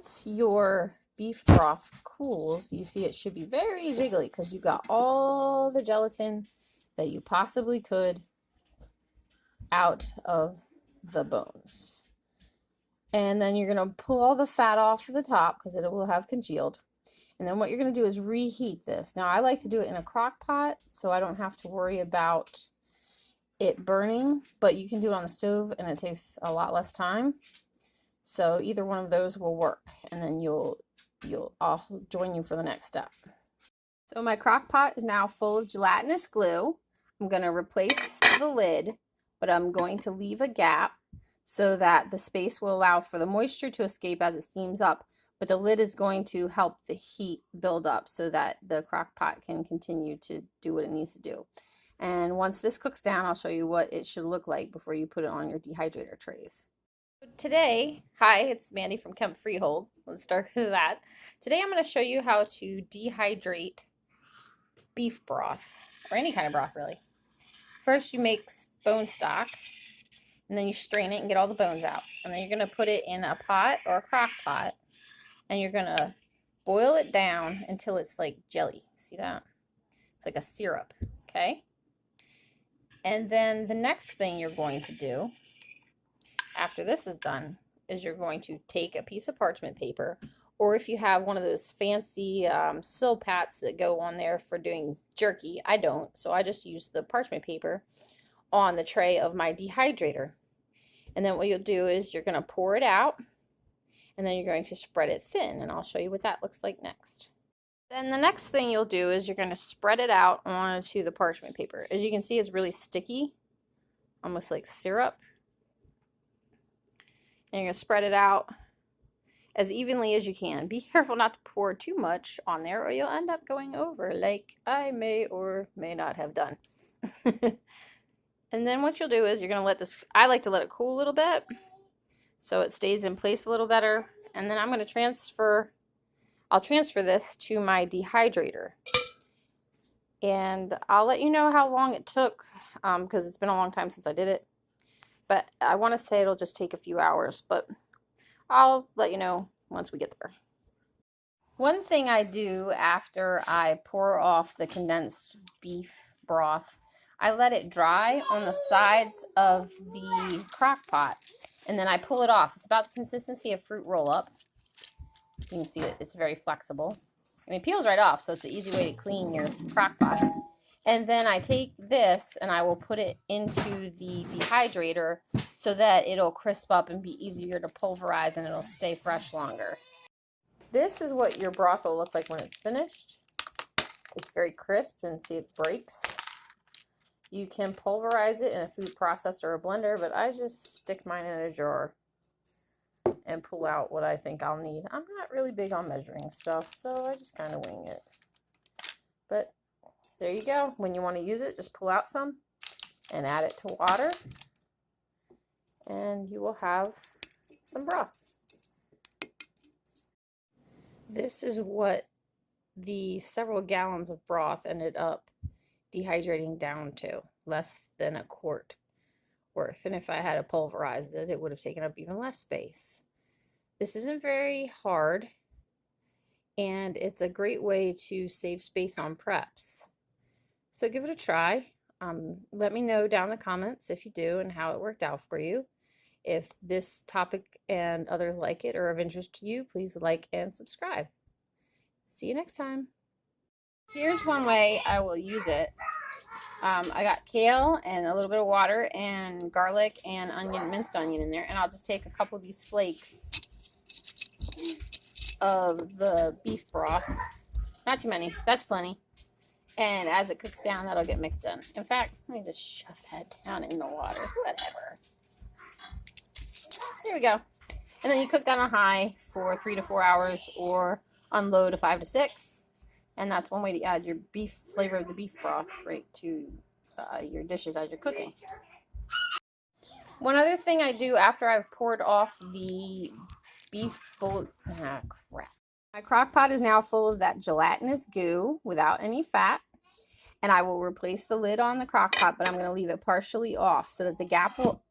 Once your beef broth cools, you see it should be very jiggly because you got all the gelatin that you possibly could out of the bones. And then you're going to pull all the fat off the top because it will have congealed. And then what you're going to do is reheat this. Now I like to do it in a crock pot so I don't have to worry about it burning, but you can do it on the stove and it takes a lot less time. So either one of those will work, and then I'll join you for the next step. So my crock pot is now full of gelatinous glue. I'm going to replace the lid, but I'm going to leave a gap so that the space will allow for the moisture to escape as it steams up, but the lid is going to help the heat build up so that the crock pot can continue to do what it needs to do. And once this cooks down, I'll show you what it should look like before you put it on your dehydrator trays. Today, hi, it's Mandy from Kemp Freehold. Let's start with that. Today I'm going to show you how to dehydrate beef broth, or any kind of broth really. First you make bone stock, and then you strain it and get all the bones out. And then you're going to put it in a pot or a crock pot, and you're going to boil it down until it's like jelly. See that? It's like a syrup, okay? And then the next thing you're going to do after this is done is you're going to take a piece of parchment paper, or if you have one of those fancy silpats that go on there for doing jerky, I don't, so I just use the parchment paper on the tray of my dehydrator. And then what you'll do is you're going to pour it out, and then you're going to spread it thin, and I'll show you what that looks like next. Then the next thing you'll do is you're going to spread it out onto the parchment paper. As you can see, it's really sticky, almost like syrup. And you're going to spread it out as evenly as you can. Be careful not to pour too much on there or you'll end up going over like I may or may not have done. And then what you'll do is you're going to let this, I like to let it cool a little bit so it stays in place a little better. And then I'm going to I'll transfer this to my dehydrator. And I'll let you know how long it took because it's been a long time since I did it. But I want to say it'll just take a few hours, but I'll let you know once we get there. One thing I do after I pour off the condensed beef broth, I let it dry on the sides of the crock pot, and then I pull it off. It's about the consistency of fruit roll-up. You can see it's very flexible. I mean, it peels right off, so it's an easy way to clean your crock pot. And then I take this and I will put it into the dehydrator so that it'll crisp up and be easier to pulverize and it'll stay fresh longer. This is what your broth will look like when it's finished. It's very crisp, and see it breaks. You can pulverize it in a food processor or a blender, but I just stick mine in a jar and pull out what I think I'll need. I'm not really big on measuring stuff, so I just kind of wing it. But there you go. When you want to use it, just pull out some and add it to water, and you will have some broth. This is what the several gallons of broth ended up dehydrating down to, less than a quart worth. And if I had pulverized it, it would have taken up even less space. This isn't very hard, and it's a great way to save space on preps. So give it a try. Let me know down in the comments if you do and how it worked out for you. If this topic and others like it are of interest to you, please like and subscribe. See you next time. Here's one way I will use it. I got kale and a little bit of water and garlic and onion, minced onion in there, and I'll just take a couple of these flakes of the beef broth. Not too many, that's plenty. And as it cooks down, that'll get mixed in. In fact, let me just shove that down in the water. Whatever. There we go. And then you cook that on high for 3 to 4 hours, or on low to 5 to 6. And that's one way to add your beef flavor of the beef broth right to your dishes as you're cooking. One other thing I do after I've poured off the beef bowl, crap. My crock pot is now full of that gelatinous goo without any fat. And I will replace the lid on the crock pot, but I'm going to leave it partially off so that the gap will,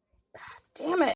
damn it.